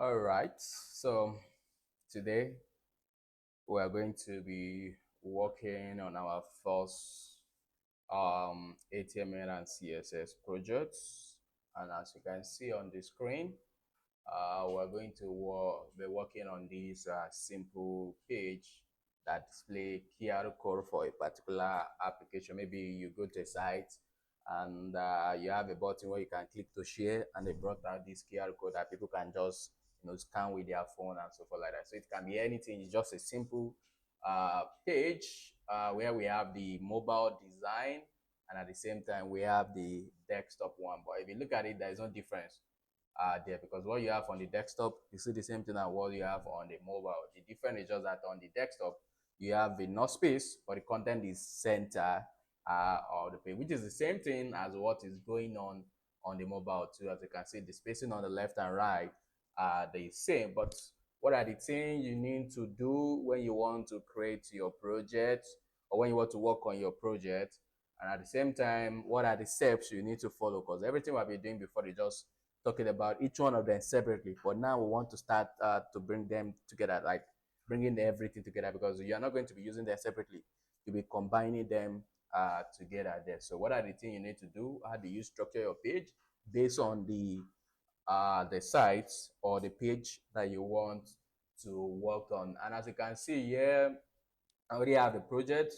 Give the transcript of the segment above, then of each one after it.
All right, so today we are going to be working on our first HTML and CSS projects. And as you can see on the screen, we're going to be working on this simple page that display QR code for a particular application. Maybe you go to a site and you have a button where you can click to share, and they brought out this QR code that people can just scan with their phone and so forth like that. So it can be anything. It's just a simple page where we have the mobile design, and at the same time we have the desktop one. But if you look at it, there is no difference there, because what you have on the desktop, you see the same thing as what you have on the mobile. The difference is just that on the desktop you have enough space, but the content is center of the page, which is the same thing as what is going on the mobile too. As you can see, the spacing on the left and right are the same. But what are the things you need to do when you want to create your project, or when you want to work on your project? And at the same time, what are the steps you need to follow? Because everything we've been doing before is just talking about each one of them separately. But now we want to start to bring them together, like bringing everything together, because you're not going to be using them separately. You'll be combining them together there. So what are the things you need to do? How do you structure your page based on the sites or the page that you want to work on? And as you can see here, I already have the project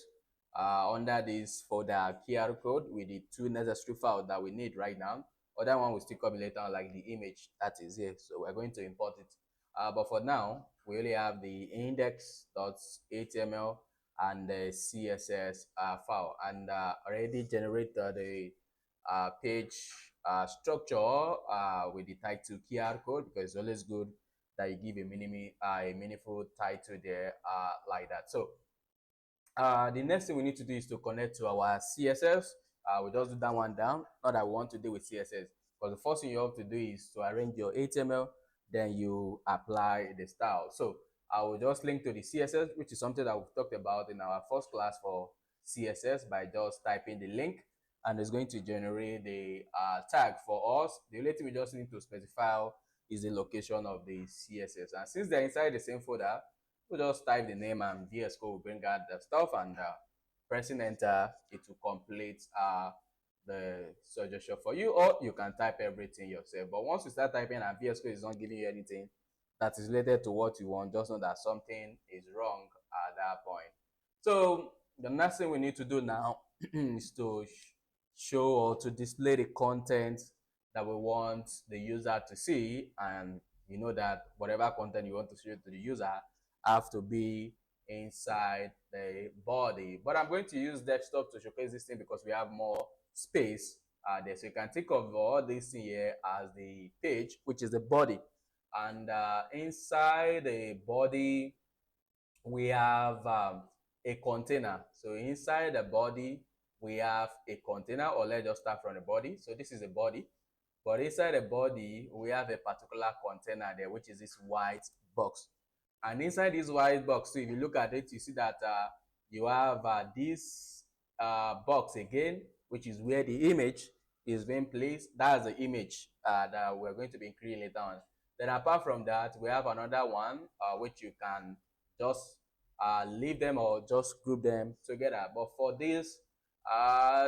under this folder QR code with the two necessary files that we need right now. Other one will still come later on, like the image that is here. So we're going to import it. But for now, we only have the index.html and the CSS file, and already generated the page structure with the title QR code, because it's always good that you give a meaningful title there like that. So the next thing we need to do is to connect to our CSS. We just do that one down. Not that we want to deal with CSS, because the first thing you have to do is to arrange your HTML, then you apply the style. So I will just link to the CSS, which is something that we've talked about in our first class for CSS, by just typing the link, and it's going to generate the tag for us. The only thing we just need to specify is the location of the CSS. And since they're inside the same folder, we just type the name, and VS Code will bring out the stuff, and pressing enter, it will complete the suggestion for you, or you can type everything yourself. But once you start typing and VS Code is not giving you anything that is related to what you want, just know that something is wrong at that point. So the next thing we need to do now is to show or to display the content that we want the user to see. And you know that whatever content you want to show to the user have to be inside the body. But I'm going to use desktop to showcase this thing because we have more space there. So you can think of all this thing here as the page, which is the body. And inside the body, we have a container. So inside the body, we have a container, or let's just start from the body. So this is the body. But inside the body, we have a particular container there, which is this white box. And inside this white box, so if you look at it, you see that you have this box again, which is where the image is being placed. That's the image that we're going to be creating later on. Then apart from that, we have another one which you can just leave them or just group them together. But for this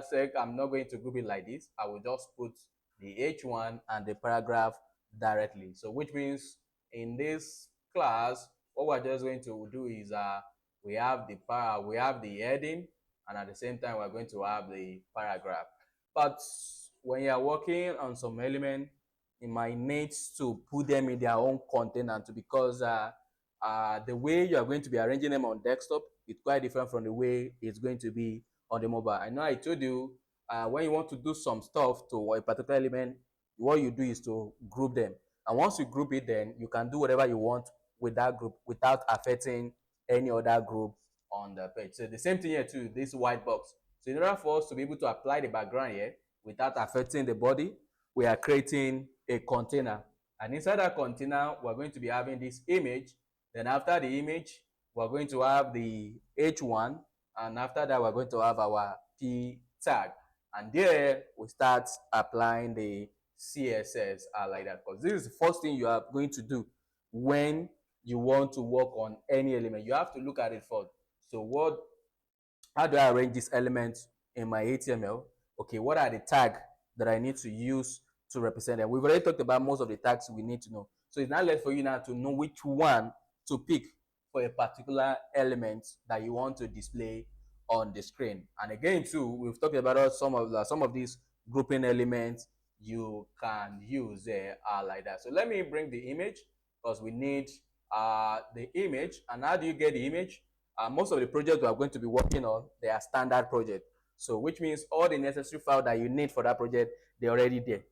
sake, I'm not going to group it like this. I will just put the H1 and the paragraph directly. So which means in this class, what we're just going to do is we have the heading, and at the same time we're going to have the paragraph. But when you're working on some element, you might need to put them in their own container too, because the way you are going to be arranging them on desktop is quite different from the way it's going to be on the mobile. I know I told you when you want to do some stuff to a particular element, what you do is to group them. And once you group it, then you can do whatever you want with that group without affecting any other group on the page. So the same thing here too, this white box. So in order for us to be able to apply the background here without affecting the body, we are creating a container. And inside that container, we're going to be having this image. Then after the image, we're going to have the H1. And after that, we're going to have our P tag. And there, we start applying the CSS like that. Because this is the first thing you are going to do. when you want to work on any element. You have to look at it first. So how do I arrange these elements in my HTML? Okay, what are the tags that I need to use to represent them? We've already talked about most of the tags we need to know. So it's now left for you now to know which one to pick for a particular element that you want to display on the screen. And again, too, we've talked about some of these grouping elements you can use there like that. So let me bring the image because we need the image. And how do you get the image? Most of the projects we are going to be working on, they are standard projects. So which means all the necessary file that you need for that project, they're already there.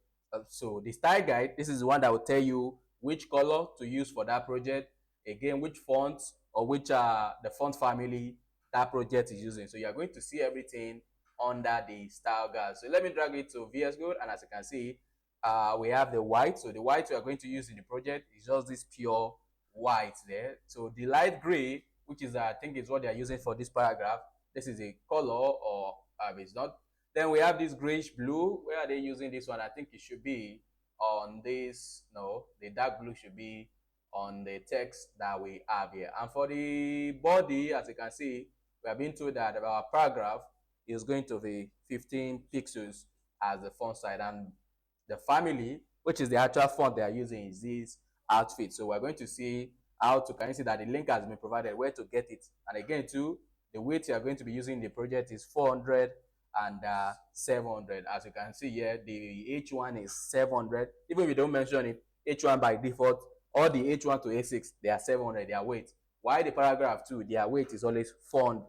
So the style guide, this is the one that will tell you which color to use for that project. Again, which fonts or which the font family that project is using. So you're going to see everything under the style guide. So let me drag it to VS Code, and as you can see, we have the white. So the white we are going to use in the project is just this pure white there. So the light gray, which is I think is what they are using for this paragraph. This is a color, or it's not. Then we have this grayish blue. Where are they using this one? I think it should be on this. No, the dark blue should be on the text that we have here. And for the body, as you can see, we have been told that our paragraph is going to be 15 pixels as the font size, and the family, which is the actual font they are using, is this outfit. So we're going to see how to, can you see that the link has been provided, where to get it. And again, too, the weight you are going to be using in the project is 400 and 700. As you can see here, the H1 is 700. Even if we don't mention it, H1 by default, all the H1 to H6, they are 700, their weight. Why the paragraph 2, their weight is always 400,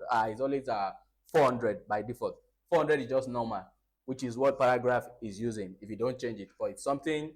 400 by default. 400 is just normal, which is what paragraph is using if you don't change it. But it's something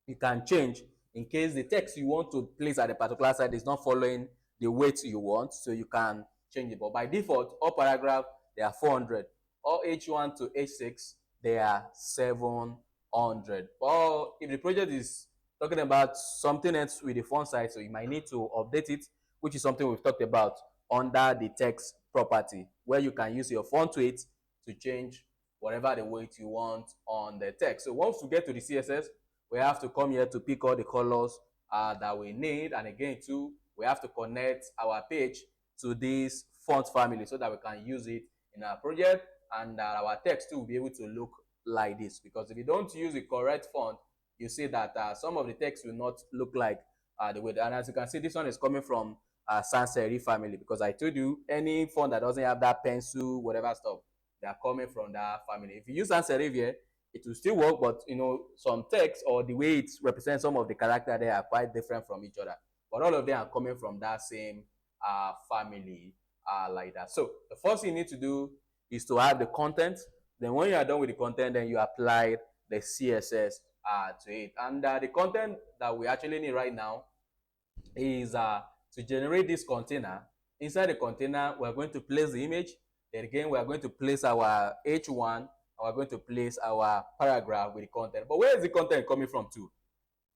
you can change in case the text you want to place at a particular side is not following the weight you want, so you can change it. But by default, all paragraph, they are 400. All H1 to H6, they are 700. Or if the project is talking about something else with the font size, so you might need to update it, which is something we've talked about under the text property, where you can use your font weight to change whatever the weight you want on the text. So once we get to the CSS, we have to come here to pick all the colors that we need. And again, too, we have to connect our page to this font family so that we can use it in our project, and our text too will be able to look like this. Because if you don't use the correct font, you see that some of the text will not look like the way. And as you can see, this one is coming from sans serif family, because I told you any font that doesn't have that pencil, whatever stuff, they are coming from that family. If you use sans serif here, it will still work, but some text or the way it represents some of the character, they are quite different from each other. But all of them are coming from that same family like that. So the first thing you need to do is to add the content. Then when you are done with the content, then you apply the CSS to it. And the content that we actually need right now is to generate this container. Inside the container, we're going to place the image. Then again, we're going to place our H1, and we're going to place our paragraph with the content. But where is the content coming from too?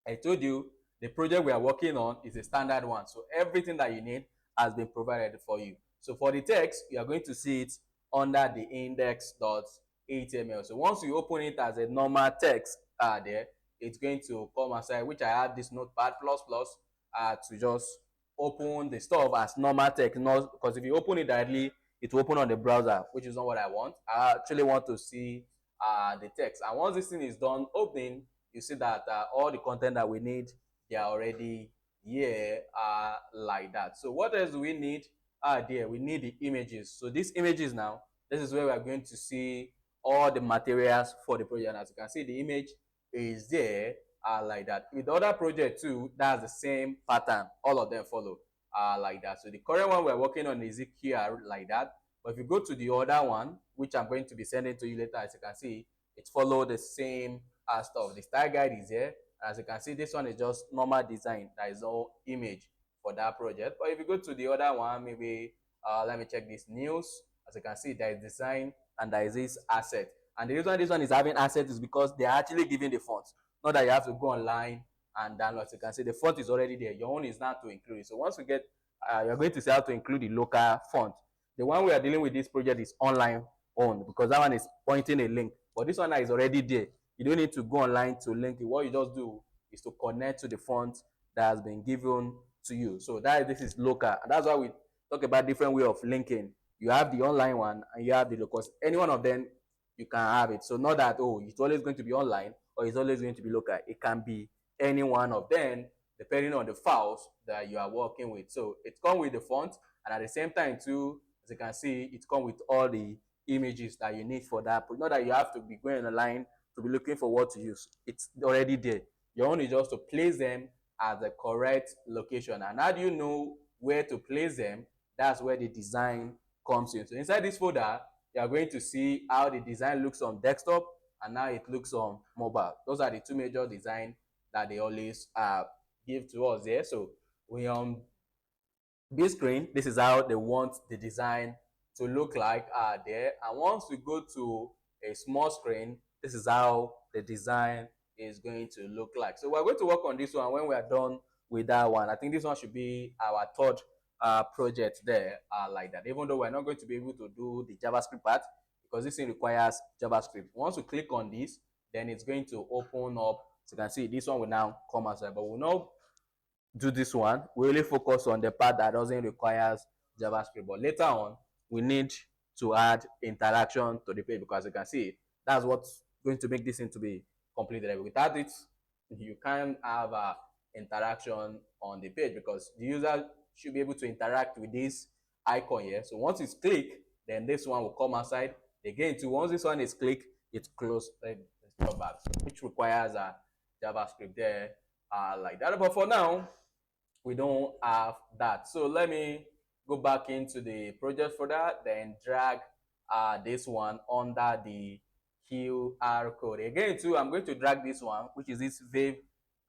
I told you the project we are working on is a standard one. So everything that you need has been provided for you. So for the text, you are going to see it under the index.html. So once you open it as a normal text there, it's going to come aside, which I have this notepad to just open the stuff as normal text. Not because if you open it directly, it will open on the browser, which is not what I want. I actually want to see the text. And once this thing is done opening, you see that all the content that we need, they are already here like that. So what else do we need? There we need the images. So these images now, this is where we are going to see all the materials for the project. As you can see, the image is there like that. With the other project too, that's the same pattern. All of them follow like that. So the current one we're working on is here like that. But if you go to the other one, which I'm going to be sending to you later, as you can see, it follows the same stuff. The style guide is here. As you can see, this one is just normal design. There is no image for that project. But if you go to the other one, maybe let me check this news. As you can see, there is design and there is this asset. And the reason this one is having asset is because they are actually giving the fonts. Not that you have to go online and download. As you can see, the font is already there. Your own is not to include it. So once you get, you're going to see how to include the local font. The one we are dealing with this project is online owned, because that one is pointing a link. But this one is already there. You don't need to go online to link it. What you just do is to connect to the font that has been given to you. So this is local, and that's why we talk about different way of linking. You have the online one and you have the local. Any one of them you can have it. So not that, oh, it's always going to be online or it's always going to be local. It can be any one of them depending on the files that you are working with. So it comes with the font, and at the same time too, as you can see, it comes with all the images that you need for that. But not that you have to be going online to be looking for what to use. It's already there. Your own is just to place them at the correct location. And how do you know where to place them? That's where the design comes in. So inside this folder, you are going to see how the design looks on desktop and how it looks on mobile. Those are the two major design that they always give to us there. So we this screen, this is how they want the design to look like there. And once we go to a small screen, this is how the design is going to look like. So we're going to work on this one when we are done with that one. I think this one should be our third project there, like that, even though we're not going to be able to do the JavaScript part because this thing requires JavaScript. Once we click on this, then it's going to open up. So you can see this one will now come outside, but we'll not do this one. We really focus on the part that doesn't require JavaScript, but later on we need to add interaction to the page because you can see that's what's going to make this thing to be completed. Without it, you can't have interaction on the page because the user should be able to interact with this icon here. So once it's clicked, then this one will come outside again. To once this one is clicked, it's closed. Let's drop back, which requires a JavaScript there, like that. But for now, we don't have that. So let me go back into the project for that, then drag this one under the QR code. Again, too, I'm going to drag this one, which is this Wave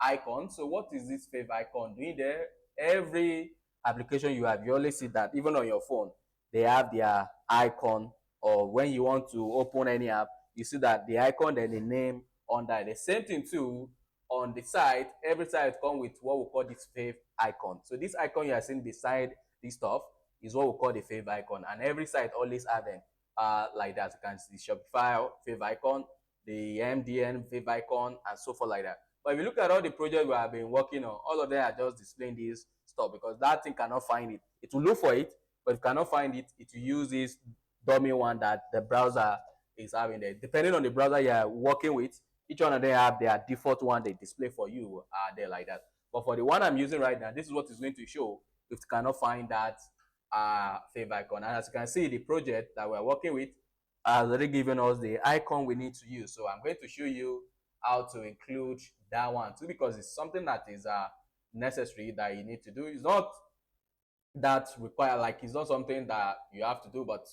icon. So what is this Wave icon doing there? Every application you have, you always see that, even on your phone, they have their icon, or when you want to open any app, you see that the icon, then the name under. The same thing too on the side. Every side comes with what we call this Wave icon. So this icon you are seeing beside this stuff is what we call the Wave icon, and every site always have them like that. You can see Shopify Wave icon, the MDN Wave icon, and so forth like that. But if you look at all the projects we have been working on, all of them are just displaying this stuff because that thing cannot find it. It will look for it, but if it cannot find it, it will use this dummy one that the browser is having there. Depending on the browser you are working with, each one of them have their default one they display for you there like that. But for the one I'm using right now, this is what it's going to show if it cannot find that Wave icon. And as you can see, the project that we're working with has already given us the icon we need to use. So I'm going to show you how to include that one too, because it's something that is necessary that you need to do. It's not that require, like, it's not something that you have to do, but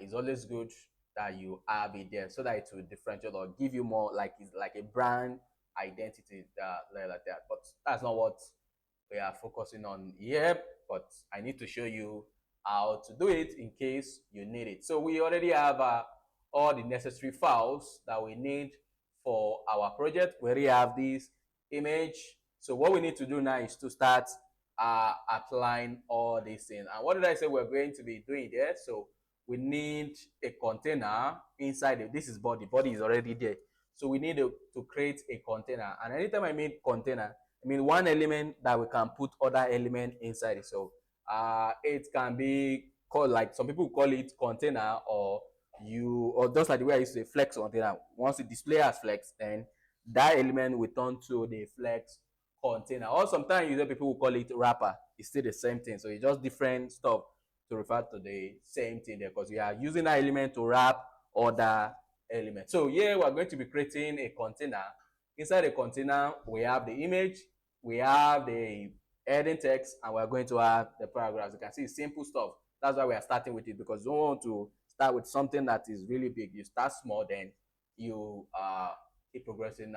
it's always good that you have it there so that it will differentiate or give you more, like it's like a brand identity like that. But that's not what we are focusing on here. But I need to show you how to do it in case you need it. So we already have all the necessary files that we need for our project. We already have this image. So what we need to do now is to start applying all these things. And what did I say we're going to be doing there? So we need a container inside it. This is body. Body is already there. So we need to create a container. And anytime I mean container, I mean one element that we can put other element inside it. So it can be called, like some people call it container, or just like the way I used to say flex container. Once it display as flex, then that element will turn to the flex container. Or sometimes you know people will call it wrapper. It's still the same thing. So it's just different stuff to refer to the same thing there, because we are using that element to wrap other elements. So here we're going to be creating a container. Inside the container, we have the image, we have the heading text, and we're going to have the paragraphs. You can see it's simple stuff. That's why we are starting with it, because you don't want to start with something that is really big. You start small, then you keep progressing.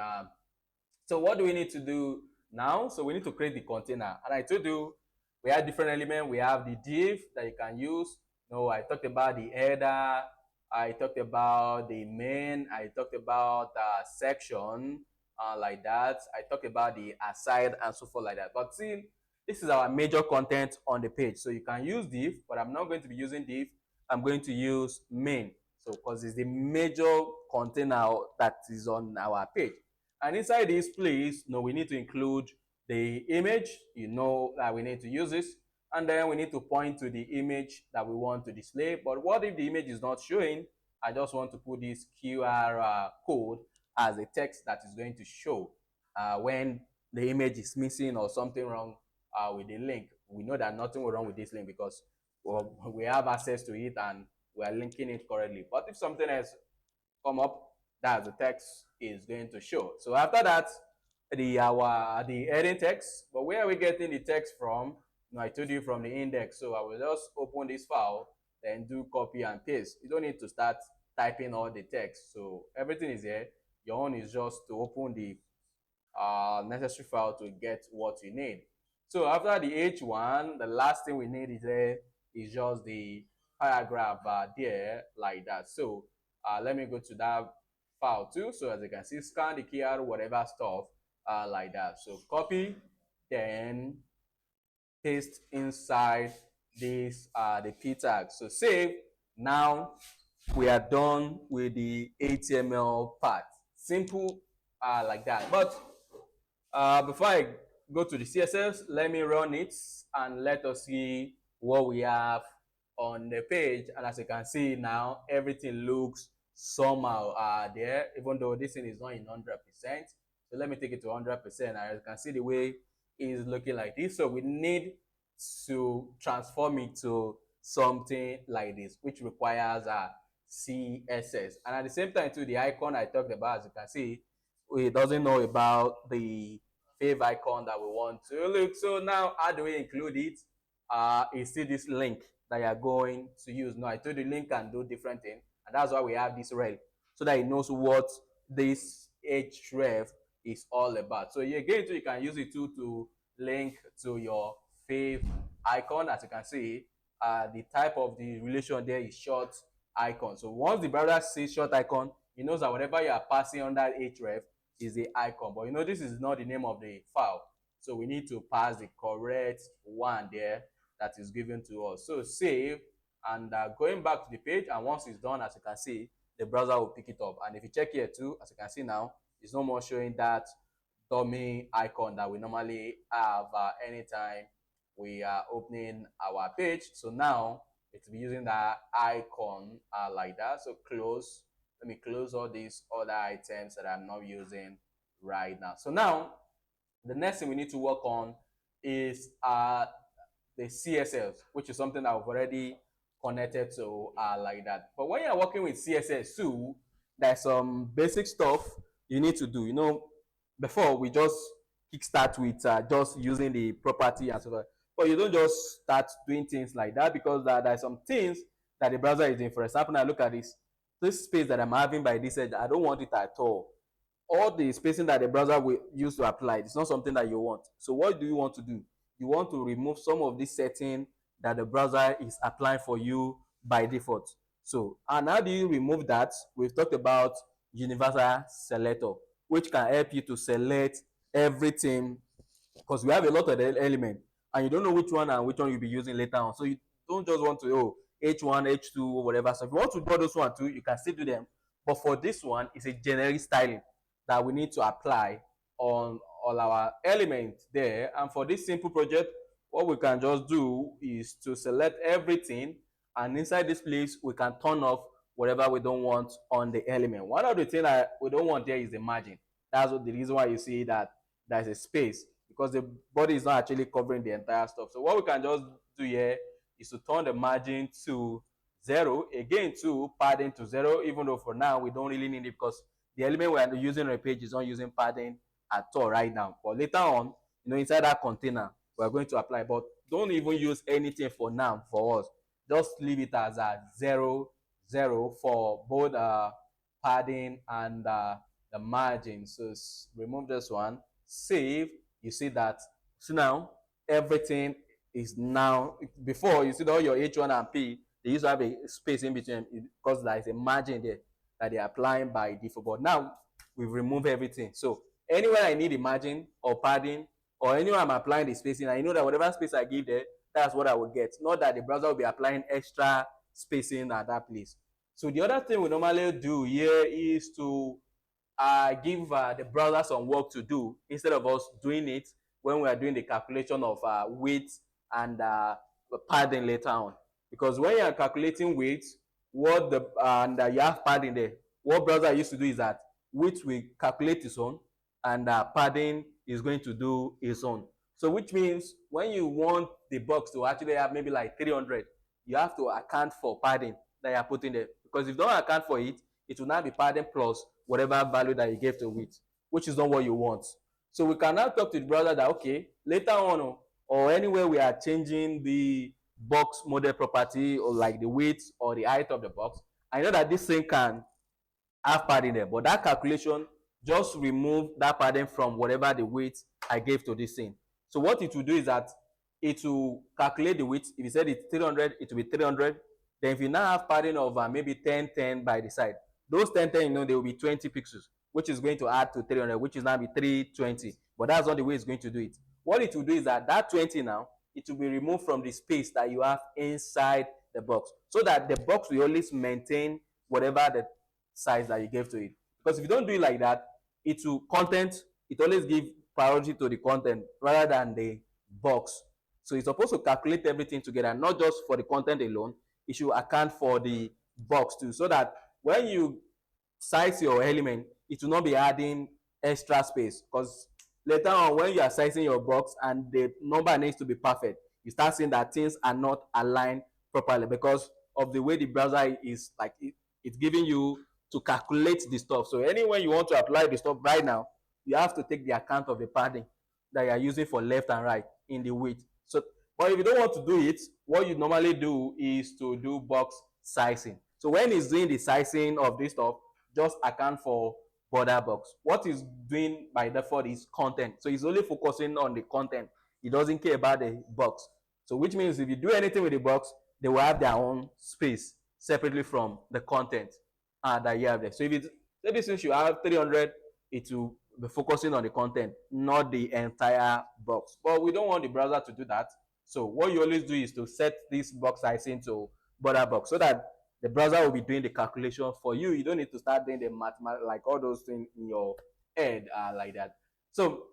So what do we need to do now? So we need to create the container. And I told you we have different elements. We have the div that you can use. I talked about the header. I talked about the main. I talked about section like that. I talked about the aside and so forth like that. But see, this is our major content on the page. So you can use div, but I'm not going to be using div. I'm going to use main. So because it's the major container that is on our page. And inside this place, we need to include the image, you know that we need to use this, and then we need to point to the image that we want to display. But what if the image is not showing? I just want to put this QR code as a text that is going to show when the image is missing or something wrong with the link. We know that nothing will wrong with this link because, well, we have access to it and we are linking it correctly. But if something else come up, that the text is going to show. So after that, the heading text. But where are we getting the text from? No, I told you from the index. So I will just open this file, then do copy and paste. You don't need to start typing all the text. So everything is here. Your own is just to open the necessary file to get what you need. So after the H1, the last thing we need is there is just the paragraph there like that. So let me go to that file too. So as you can see, scan the QR, whatever stuff like that. So copy, then paste inside this the p tag. So save. Now we are done with the HTML part. Simple like that. But before I go to the CSS, let me run it and let us see what we have on the page. And as you can see now, everything looks somehow there, even though this thing is not in 100%. So let me take it to 100%. As you can see, the way is looking like this. So we need to transform it to something like this, which requires a CSS. And at the same time, too, the icon I talked about, as you can see, it doesn't know about the fave icon that we want to look. So now, how do we include it? You see this link that you're going to use. Now, I told you link can do different things, and that's why we have this rel, so that it knows what this href is all about. So again, you can use it too to link to your fave icon. As you can see, the type of the relation there is short icon. So once the browser sees short icon, it knows that whatever you are passing under href is the icon. But you know, this is not the name of the file. So we need to pass the correct one there that is given to us. So save, and going back to the page, and once it's done, as you can see, the browser will pick it up. And if you check here too, as you can see now, it's no more showing that dummy icon that we normally have anytime we are opening our page. So now it's using that icon like that. So close. Let me close all these other items that I'm not using right now. So now the next thing we need to work on is the CSS, which is something that I've already connected to like that. But when you're working with CSS too, there's some basic stuff you need to do. You know, before we just kickstart with just using the property and so on. But you don't just start doing things like that, because there's some things that the browser is doing. For example, now look at this space that I'm having by this edge. I don't want it at all the spacing that the browser will use to apply. It's not something that you want. So what do you want to do? You want to remove some of this setting that the browser is applying for you by default. So, and how do you remove that? We've talked about universal selector, which can help you to select everything, because we have a lot of elements and you don't know which one and which one you'll be using later on. So you don't just want to, H1, H2, whatever. So if you want to draw those one too, you can still do them. But for this one, it's a generic styling that we need to apply on all our elements there. And for this simple project, what we can just do is to select everything, and inside this place we can turn off whatever we don't want on the element. One of the things that we don't want there is the margin. That's what the reason why you see that there's a space, because the body is not actually covering the entire stuff. So what we can just do here is to turn the margin to 0, again to padding to 0, even though for now we don't really need it, because the element we are using on the page is not using padding at all right now. But later on, inside that container, we're going to apply. But don't even use anything for now for us. Just leave it as a 0, 0 for both padding and the margin. So remove this one, save. You see that. So now everything is now, before you see all your H1 and P, they used to have a space in between because there is a margin there that they're applying by default. But now we've removed everything. So anywhere I need a margin or padding, or anywhere I'm applying the spacing, I know that whatever space I give there, that's what I will get. Not that the browser will be applying extra spacing at that place. So the other thing we normally do here is to give the browser some work to do instead of us doing it. when we are doing the calculation of weight and padding later on. Because when you are calculating weight, what the and you have padding there, what browser used to do is that weight will calculate its own, and padding is going to do its own. So which means when you want the box to actually have maybe like 300, you have to account for padding that you are putting there. Because if you don't account for it, it will now be padding plus whatever value that you gave to it, which is not what you want. So we can now talk to the browser that, okay, later on, or anywhere we are changing the box model property, or like the weight or the height of the box, I know that this thing can have padding there, but that calculation just remove that padding from whatever the weight I gave to this thing. So what it will do is that it will calculate the weight. If you said it's 300, it will be 300. Then if you now have padding of maybe 10 10 by the side, those 10 10, they will be 20 pixels, which is going to add to 300, which is now be 320. But that's not the way it's going to do it. What it will do is that 20 now, it will be removed from the space that you have inside the box, so that the box will always maintain whatever the size that you gave to it. Because if you don't do it like that, it will content, it always give priority to the content rather than the box. So it's supposed to calculate everything together, not just for the content alone. It should account for the box too, so that when you size your element, it will not be adding extra space. Because later on, when you are sizing your box and the number needs to be perfect, you start seeing that things are not aligned properly because of the way the browser is like it's giving you to calculate the stuff. So anywhere you want to apply the stuff right now, you have to take the account of the padding that you are using for left and right in the width. So, but if you don't want to do it, what you normally do is to do box sizing. So when it's doing the sizing of this stuff, just account for border box. What is doing by default is content. So it's only focusing on the content. It doesn't care about the box. So which means if you do anything with the box, they will have their own space separately from the content that you have there. So if it's, maybe since you have 300, it will be focusing on the content, not the entire box. But we don't want the browser to do that. So what you always do is to set this box size into border box so that the browser will be doing the calculation for you. You don't need to start doing the mathematics, like all those things in your head like that. So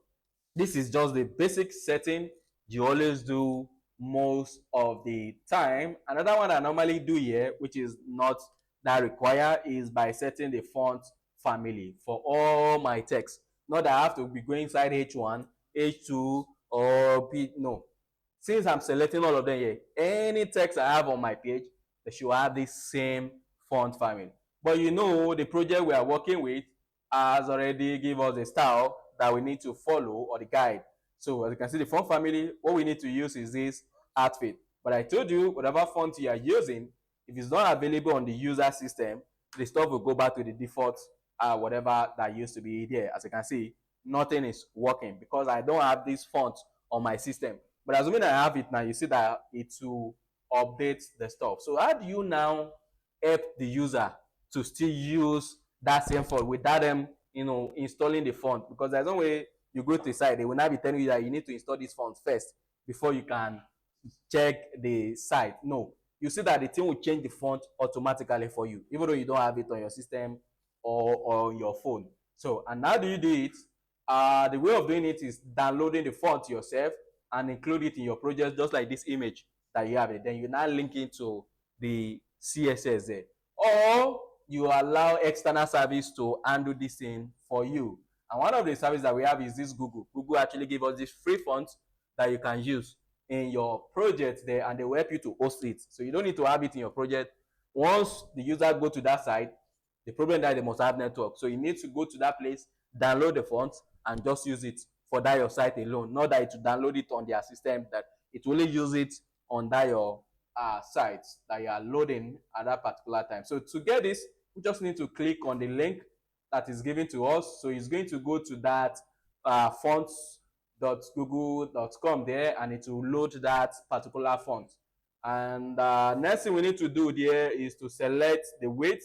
this is just the basic setting you always do most of the time. Another one I normally do here, which is not that required, is by setting the font family for all my text. Not that I have to be going inside H1, H2, or P. No. Since I'm selecting all of them here, any text I have on my page, they should have this same font family. But you know, the project we are working with has already give us a style that we need to follow, or the guide. So as you can see, the font family, what we need to use is this outfit. But I told you, whatever font you are using, if it's not available on the user system, the stuff will go back to the default whatever that used to be there. As you can see, nothing is working because I don't have this font on my system. But assuming I have it now, you see that it will update the stuff. So how do you now help the user to still use that same font without them, installing the font? Because there's no way you go to the site, they will not be telling you that you need to install this font first before you can check the site. No, you see that the thing will change the font automatically for you, even though you don't have it on your system or on your phone. So, and how do you do it? The way of doing it is downloading the font yourself and include it in your project, just like this image that you have it. Then you now link it to the CSS there. Or you allow external service to handle this thing for you. And one of the services that we have is this Google. Google actually give us this free font that you can use in your project there, and they will help you to host it. So you don't need to have it in your project. Once the user go to that site, the problem that they must have network. So you need to go to that place, download the font, and just use it for that your site alone. Not that it will download it on their system, that it will only use it on that your sites that you are loading at that particular time. So to get this, we just need to click on the link that is given to us. So it's going to go to that fonts.google.com there, and it will load that particular font. And next thing we need to do there is to select the weight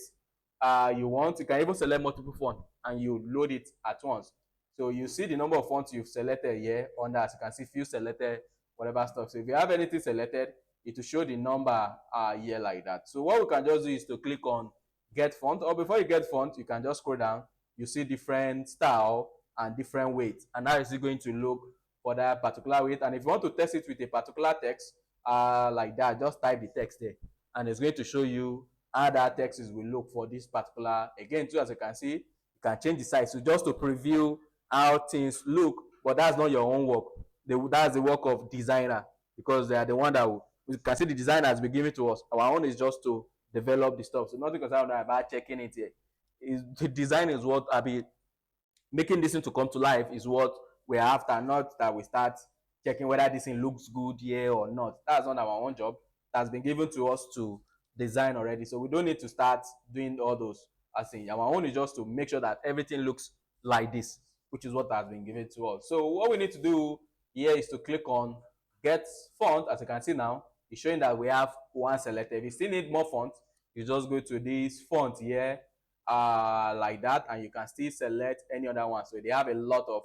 you want. You can even select multiple fonts and you load it at once. So you see the number of fonts you've selected here on that. You can see few selected, whatever stuff. So if you have anything selected, it will show the number here like that. So what we can just do is to click on get font, or before you get font, you can just scroll down. You see different style and different weight, and how is it going to look for that particular weight. And if you want to test it with a particular text, like that, just type the text there, and it's going to show you how that text is will look for this particular. Again, too, as you can see, you can change the size. So just to preview how things look, but that's not your own work. That's the work of designer, because they are the one that will, you can see the design has been given to us. Our own is just to develop the stuff. So nothing concerned about checking it here. Is the design is what I be making this thing to come to life is what we're after, not that we start checking whether this thing looks good here or not. That's not our own job. That's been given to us to design already. So we don't need to start doing all those. I think our own is just to make sure that everything looks like this, which is what has been given to us. So what we need to do here is to click on get font. As you can see now, it's showing that we have one selected. If you still need more font, you just go to this font here, like that, and you can still select any other one. So they have a lot of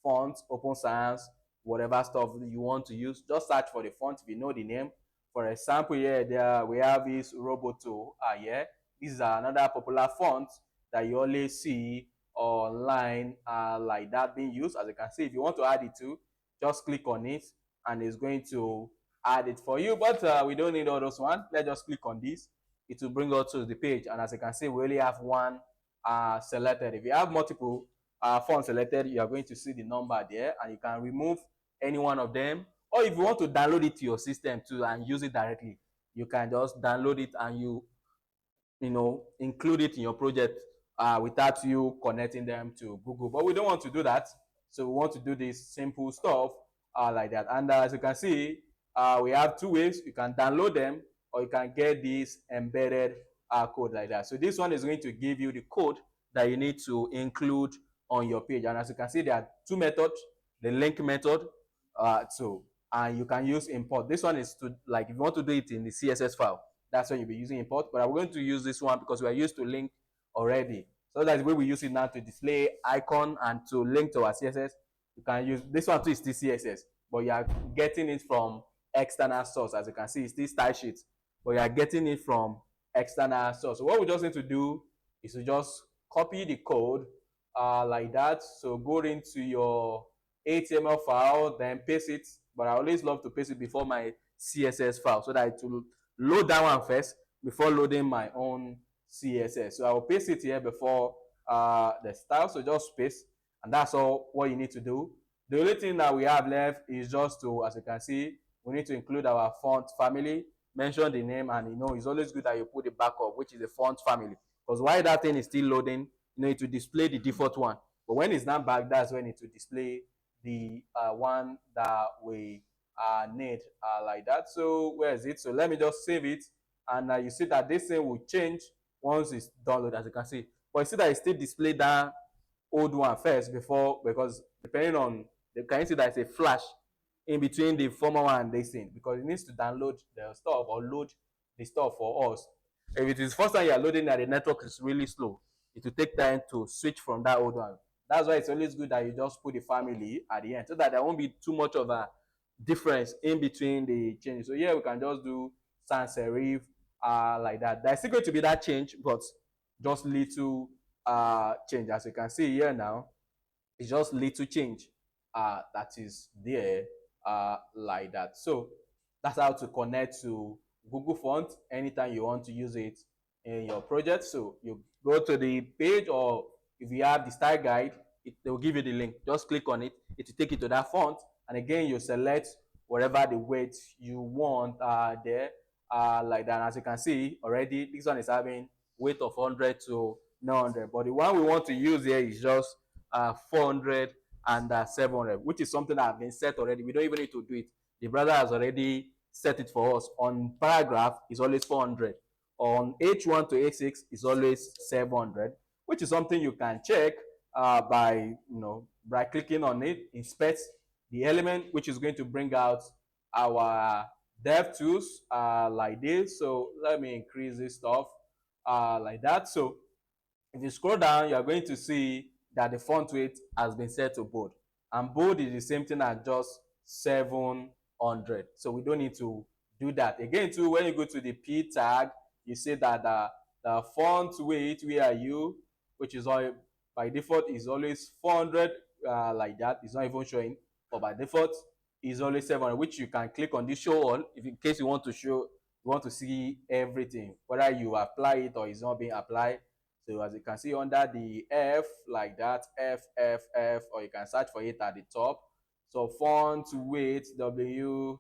fonts, Open Sans, whatever stuff you want to use. Just search for the font if you know the name. For example, here there we have this Roboto. Yeah, this is another popular font that you always see online, like that being used. As you can see, if you want to add it to, just click on it and it's going to add it for you. But we don't need all those one. Let's just click on this. It will bring us to the page, and as you can see, we only have one selected. If you have multiple fonts selected, you are going to see the number there, and you can remove any one of them. Or if you want to download it to your system too and use it directly, you can just download it and include it in your project without you connecting them to Google. But we don't want to do that, so we want to do this simple stuff like that. And as you can see, we have two ways. You can download them, or you can get this embedded code like that. So this one is going to give you the code that you need to include on your page. And as you can see, there are two methods: the link method, and you can use import. This one is to, like, if you want to do it in the CSS file, that's when you'll be using import. But I'm going to use this one because we are used to link already. So that's the way we use it now, to display icon and to link to our CSS. You can use this one too, is still CSS, but you are getting it from external source. As you can see, it's still style sheet, but you are getting it from external source. So what we just need to do is to just copy the code like that. So go into your HTML file, then paste it. But I always love to paste it before my CSS file, so that it will load that one first before loading my own CSS. So I will paste it here before the style. So just paste, and that's all what you need to do. The only thing that we have left is just to, as you can see, we need to include our font family, mention the name, and it's always good that you put the backup, which is the font family, because while that thing is still loading, it will display the default one. But when it's not back, that's when it will display the one that we need, like that. So where is it? So let me just save it, and you see that this thing will change once it's downloaded, as you can see. But you see that it still display that old one first before, because depending on the, can you see that it's a flash in between the former one and this thing, because it needs to download the stuff or load the stuff for us. If it is first time you are loading that the network is really slow, it will take time to switch from that old one. That's why it's always good that you just put the family at the end, so that there won't be too much of a difference in between the changes. So here we can just do sans serif like that. There's still going to be that change, but just little change. As you can see here now, it's just little change that is there, like that. So that's how to connect to Google Fonts anytime you want to use it in your project. So you go to the page, or if you have the style guide, they will give you the link. Just click on it, it will take you to that font, and again you select whatever the weight you want there, like that. And as you can see already, this one is having weight of 100 to 900, but the one we want to use here is just 400 and 700, which is something that has been set already. We don't even need to do it. The brother has already set it for us. On paragraph is always 400. On H1 to H6 is always 700, which is something you can check by clicking on it, inspect the element, which is going to bring out our dev tools like this. So let me increase this stuff like that. So if you scroll down, you are going to see that the font weight has been set to bold, and bold is the same thing as just 700. So we don't need to do that again. Too, when you go to the P tag, you see that the font weight, where are you, which is all by default is always 400, like that. It's not even showing. but by default is always 700, which you can click on this show all if in case you want to show, you want to see everything, whether you apply it or it's not being applied. So as you can see under the F like that, F, or you can search for it at the top. So font, weight, W,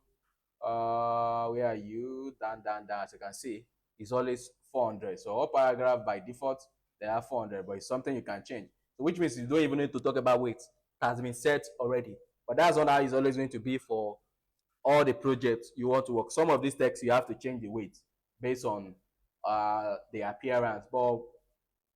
where are you? Down. As you can see, it's always 400. So all paragraph by default, they are 400, but it's something you can change. So which means you don't even need to talk about weight. It has been set already. But that's not how it's always going to be for all the projects you want to work. Some of these texts you have to change the weight based on the appearance. But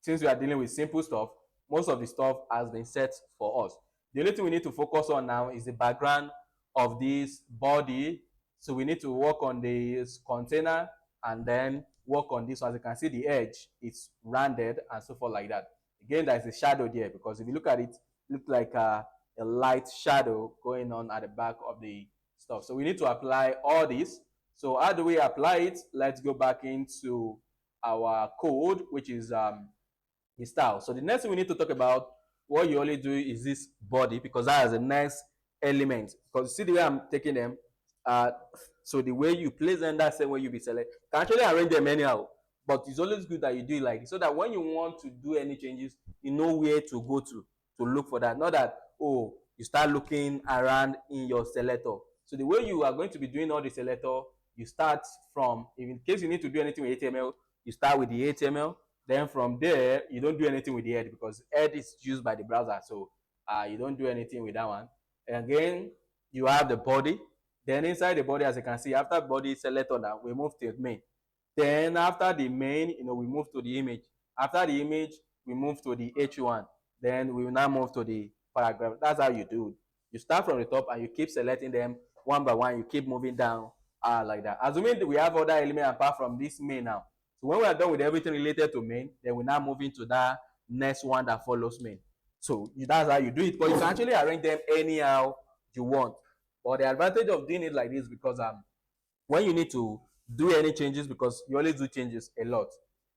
since we are dealing with simple stuff, most of the stuff has been set for us. The only thing we need to focus on now is the background of this body. So we need to work on this container and then work on this. So as you can see, the edge is rounded and so forth like that. Again, there's a shadow there because if you look at it, it looks like a light shadow going on at the back of the stuff. So we need to apply all this. So how do we apply it? Let's go back into our code, which is the style. So the next thing we need to talk about, what you only do is this body, because that is the next element. Because you see the way I'm taking them, uh, so the way you place them, that's the way you be select. You can actually arrange them anyhow, but it's always good that you do it like this, so that when you want to do any changes, you know where to go to look for that. Not that, oh, you start looking around in your selector. So the way you are going to be doing all the selector, you start from, in case you need to do anything with HTML, you start with the HTML. Then from there, you don't do anything with the head because head is used by the browser. So you don't do anything with that one. And again, you have the body. Then inside the body, as you can see, after body select on that, we move to main. Then after the main, we move to the image. After the image, we move to the H1. Then we will now move to the paragraph. That's how you do it. You start from the top and you keep selecting them one by one. You keep moving down like that. Assuming that we have other elements apart from this main now. So when we are done with everything related to main, then we now move into that next one that follows main. So that's how you do it. But you can actually arrange them anyhow you want. But the advantage of doing it like this, because when you need to do any changes, because you always do changes a lot,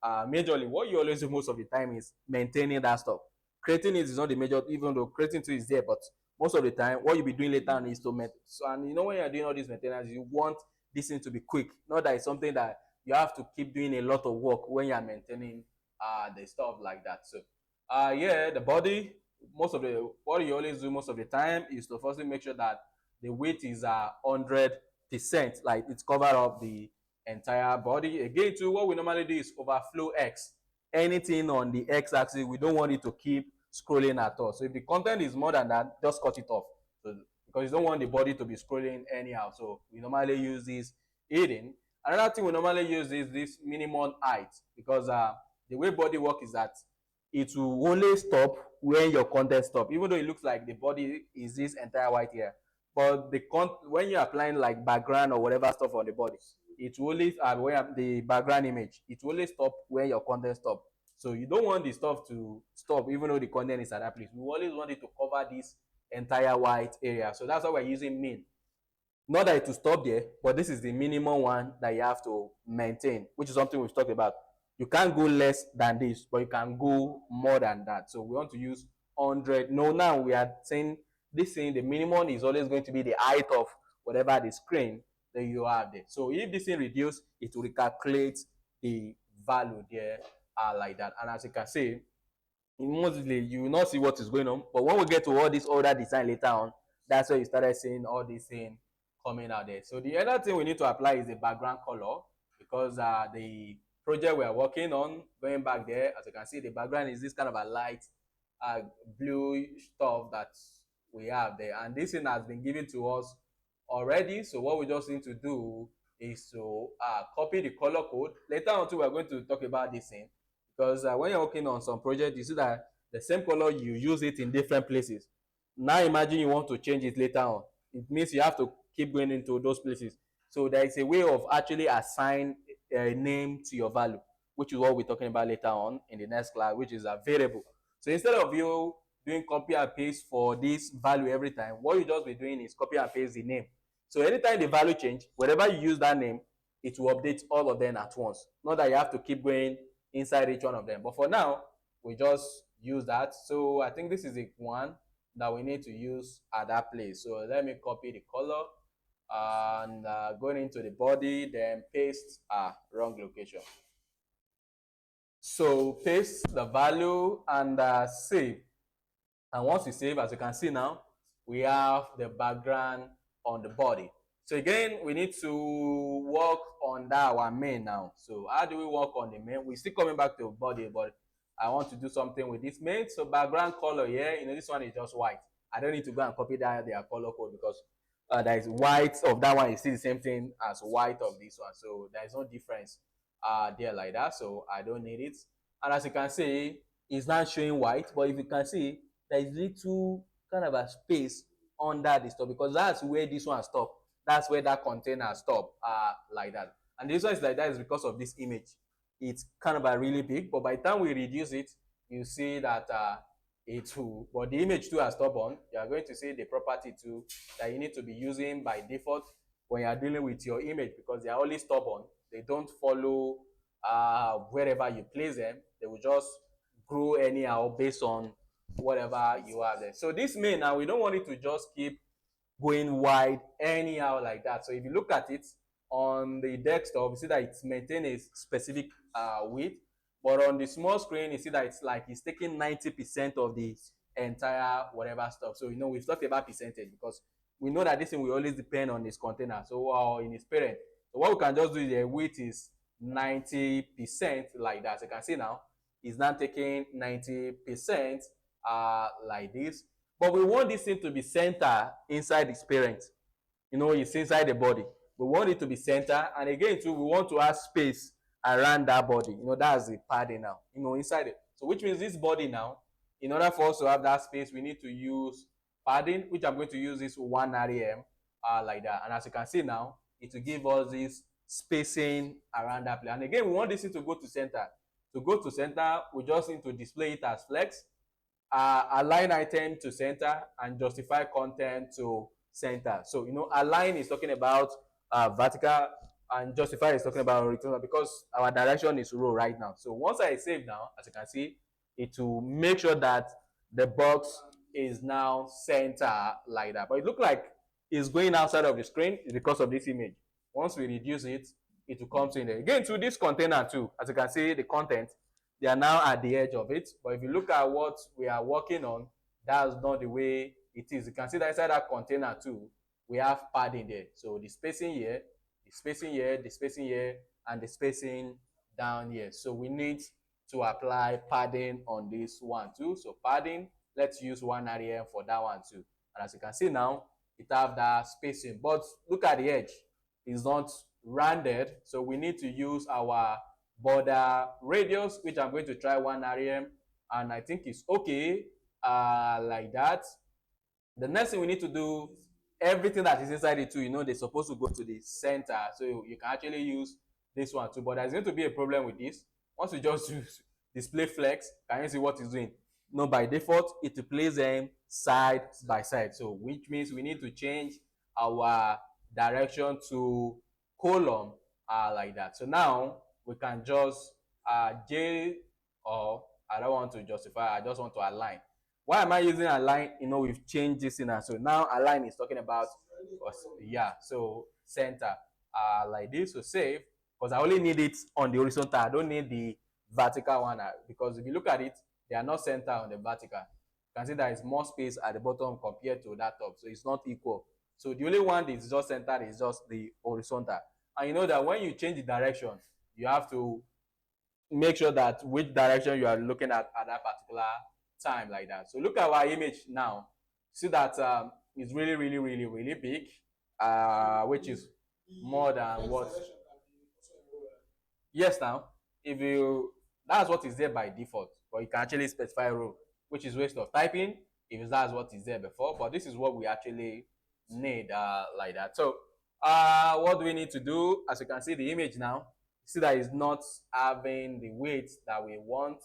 majorly what you always do most of the time is maintaining that stuff. Creating it is not the major, even though creating too is there, but most of the time what you'll be doing later on is to maintain. So, and when you're doing all this maintenance, you want this thing to be quick, not that it's something that you have to keep doing a lot of work when you're maintaining the stuff like that. So yeah, the body, most of the what you always do most of the time is to firstly make sure that the weight is 100%, like it's covered up the entire body. Again, too, what we normally do is overflow X. Anything on the X axis, we don't want it to keep scrolling at all. So if the content is more than that, just cut it off. So because you don't want the body to be scrolling anyhow. So we normally use this hidden. Another thing we normally use is this minimum height, because the way body work is that it will only stop when your content stop, even though it looks like the body is this entire white here. But when you're applying like background or whatever stuff on the body, it will only when the background image, it will only stop when your content stop. So you don't want the stuff to stop even though the content is at that place. We always want it to cover this entire white area. So that's why we're using min. Not that it will stop there, but this is the minimum one that you have to maintain, which is something we've talked about. You can't go less than this, but you can go more than that. So we want to use 100. No, now we are saying this thing, the minimum is always going to be the height of whatever the screen that you have there. So if this thing reduce, it will recalculate the value there like that. And as you can see, mostly you will not see what is going on. But when we get to all this other design later on, that's where you started seeing all these things coming out there. So the other thing we need to apply is the background color, because the project we are working on, going back there, as you can see, the background is this kind of a light blue stuff that we have there, and this thing has been given to us already. So what we just need to do is to copy the color code. Later on too, we're going to talk about this thing, because when you're working on some project, you see that the same color, you use it in different places. Now imagine you want to change it later on. It means you have to keep going into those places. So there is a way of actually assign a name to your value, which is what we're talking about later on in the next class, which is a variable. So instead of you doing copy and paste for this value every time, what you just be doing is copy and paste the name. So anytime the value change, wherever you use that name, it will update all of them at once. Not that you have to keep going inside each one of them. But for now, we just use that. So I think this is a one. that we need to use at that place. So let me copy the color and going into the body, then paste wrong location. So paste the value and save. And once we save, as you can see now, we have the background on the body. So again, we need to work on that our main now. So how do we work on the main? We're still coming back to body, but I want to do something with this main. So background color here, this one is just white. I don't need to go and copy that their color code because there is white of that one. You see the same thing as white of this one. So there is no difference there like that. So I don't need it. And as you can see, it's not showing white, but if you can see, there is little kind of a space under the stop because that's where this one stop. That's where that container stop like that. And this one is like that is because of this image. It's kind of a really big, but by the time we reduce it, you see that it will, but the image too has stubborn. You are going to see the property too that you need to be using by default when you are dealing with your image because they are only stubborn. They don't follow wherever you place them. They will just grow anyhow based on whatever you have there. So this main now, we don't want it to just keep going wide anyhow like that. So if you look at it on the desktop, you see that it's maintained a specific width, but on the small screen, you see that it's like it's taking 90% of the entire whatever stuff. So we've talked about percentage because we know that this thing will always depend on its container. So in its parent. So what we can just do is the width is 90% like that. So you can see now, it's not taking 90% like this. But we want this thing to be center inside its parent. It's inside the body. We want it to be center. And again, too, we want to have space around that body. That's the padding now, inside it. So which means this body now, in order for us to have that space, we need to use padding, which I'm going to use this 1 rem like that. And as you can see now, it will give us this spacing around that place. And again, we want this thing to go to center. To go to center, we just need to display it as flex, align item to center, and justify content to center. So align is talking about vertical, and justify is talking about horizontal because our direction is row right now. So once I save now, as you can see, it will make sure that the box is now center like that. But it looks like it's going outside of the screen because of this image. Once we reduce it, it will come in there. Again, to this container too, as you can see, the content, they are now at the edge of it. But if you look at what we are working on, that's not the way it is. You can see that inside that container too, we have padding there. So the spacing here, the spacing here, the spacing here, and the spacing down here. So we need to apply padding on this one too. So padding, let's use 1 rem for that one too. And as you can see now, it have that spacing. But look at the edge. It's not rounded. So we need to use our border radius, which I'm going to try 1 rem, and I think it's okay like that. The next thing we need to do, everything that is inside it too, they're supposed to go to the center, so you can actually use this one too, but there's going to be a problem with this. Once we just use display flex, can you see what it's doing? By default, it will place them side by side, so which means we need to change our direction to column like that. So now we can just J, or I don't want to justify, I just want to align. Why am I using align? We've changed this in. So now align is talking about, so center like this. So save, because I only need it on the horizontal. I don't need the vertical one because if you look at it, they are not center on the vertical. You can see there is more space at the bottom compared to that top. So it's not equal. So the only one that is just centered is just the horizontal. And you know that when you change the direction, you have to make sure that which direction you are looking at that particular time like that. So look at our image now. See that it's really, really, really, really big, which is more than what. Yes, now if you, that's what is there by default, but you can actually specify a row, which is waste of typing if that's what is there before. But this is what we actually need like that. So what do we need to do? As you can see the image now, see that it's not having the weight that we want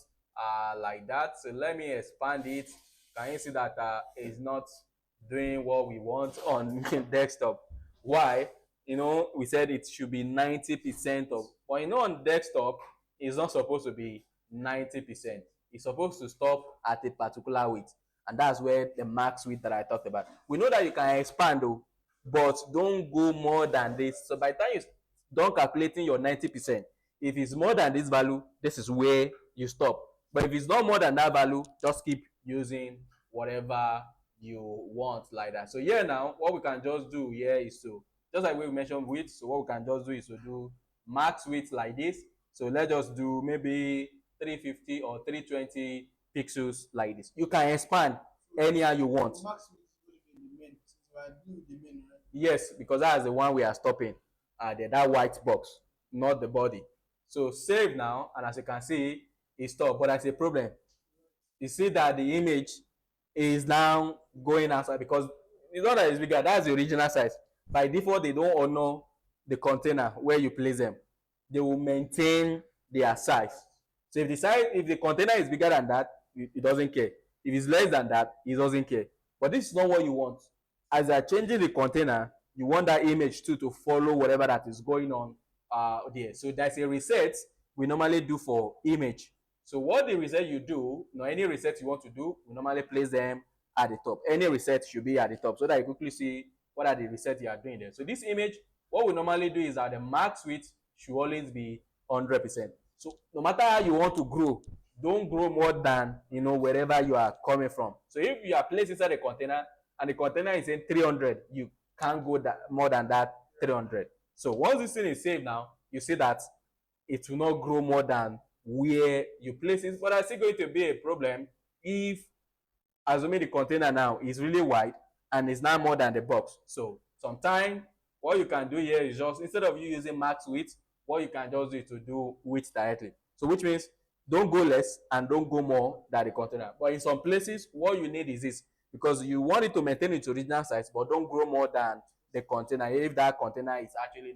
like that. So let me expand it. Can you see that it's not doing what we want on desktop? Why? We said it should be 90% of, but on desktop, it's not supposed to be 90%. It's supposed to stop at a particular weight. and that's where the max width that I talked about. We know that you can expand though, but don't go more than this. So by the time you done calculating your 90%, if it's more than this value, this is where you stop. But if it's not more than that value, just keep using whatever you want like that. So here now, what we can just do here is to, just like we mentioned width, so what we can just do is to do max width like this. So let's just do maybe 350 or 320 pixels like this. You can expand anyhow you want. Yes, because that's the one we are stopping. That white box, not the body. So save now, and as you can see, it stopped. But that's a problem. You see that the image is now going outside because it's not that it's bigger. That's the original size. By default, they don't honor the container where you place them. They will maintain their size. So if the size, if the container is bigger than that, it doesn't care. If it's less than that, it doesn't care. But this is not what you want. As you are changing the container, you want that image too to follow whatever that is going on there. So that's a reset we normally do for image. So what the reset you do, any reset you want to do, we normally place them at the top. Any reset should be at the top so that you quickly see what are the resets you are doing there. So this image, what we normally do is that the max width should always be 100%. So no matter how you want to grow, don't grow more than wherever you are coming from. So if you are placed inside a container and the container is in 300, you can't go more than that 300. So once this thing is saved now, you see that it will not grow more than where you place it. But there's still going to be a problem if, assuming the container now is really wide and it's not more than the box. So sometimes what you can do here is just, instead of you using max width, what you can just do is to do width directly. So which means don't go less and don't go more than the container. But in some places, what you need is this, because you want it to maintain its original size, but don't grow more than the container if that container is actually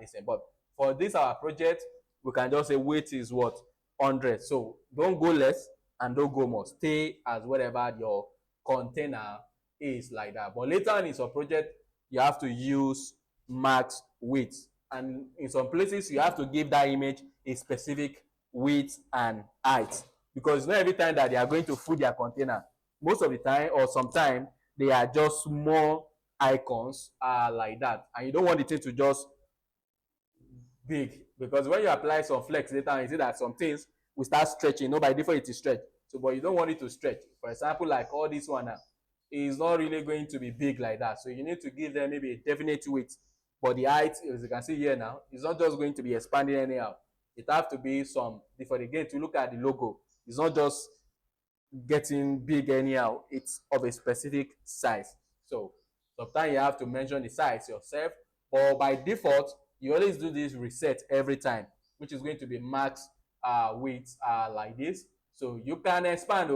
the same. But for this our project, we can just say width is what, 100. So don't go less and don't go more. Stay as whatever your container is like that. But later on in some project, you have to use max width, and in some places you have to give that image a specific width and height, because not every time that they are going to fill their container. Most of the time, or sometimes, they are just small icons like that, and you don't want the thing to just big, because when you apply some flex later, you see that some things will start stretching. By default it is stretch, so but you don't want it to stretch. For example, like all this one now is not really going to be big like that, so you need to give them maybe a definite width. But the height, as you can see here now, is not just going to be expanding anyhow. It have to be some different. Again, to look at the logo, it's not just getting big anyhow, it's of a specific size. So sometimes you have to mention the size yourself, but by default you always do this reset every time, which is going to be max width like this. So you can expand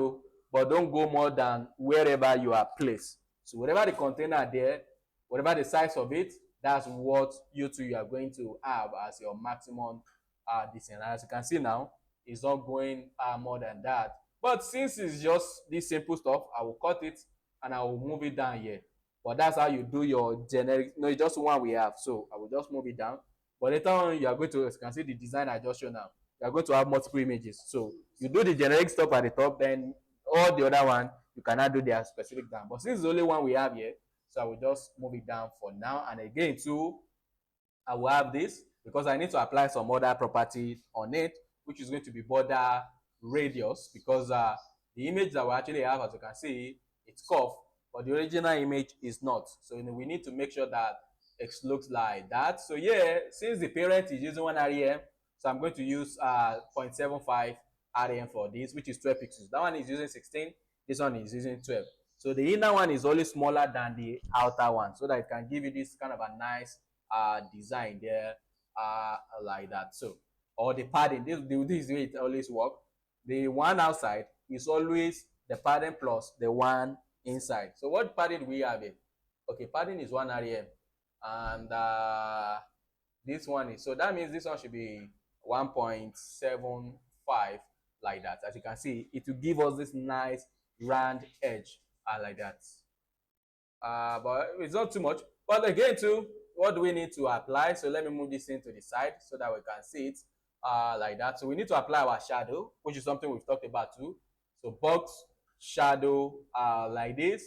but don't go more than wherever you are placed. So whatever the container there, whatever the size of it, that's what you are going to have as your maximum distance. As you can see now, it's not going more than that. But since it's just this simple stuff, I will cut it and I will move it down here. But that's how you do your generic. No, it's just one we have, so I will just move it down. But later on, you are going to, as you can see the design I just showed now, you are going to have multiple images. So you do the generic stuff at the top, then all the other one you cannot do their specific down. But since it's the only one we have here, so I will just move it down for now. And again too, I will have this because I need to apply some other property on it, which is going to be border radius, because the image that we actually have, as you can see, it's curved, but the original image is not. So we need to make sure that it looks like that. So yeah, since the parent is using 1 rem, so I'm going to use 0.75 rem for this, which is 12 pixels. That one is using 16, this one is using 12. So the inner one is always smaller than the outer one, so that it can give you this kind of a nice design there like that. So, or the padding, this is the way it always works. The one outside is always the padding plus the one inside. So what padding do we have here? Okay, padding is 1 rem, and this one is, so that means this one should be 1.75 like that. As you can see, it will give us this nice round edge like that. But it's not too much. But again too, what do we need to apply? So let me move this into the side so that we can see it like that. So we need to apply our shadow, which is something we've talked about too. So box shadow like this,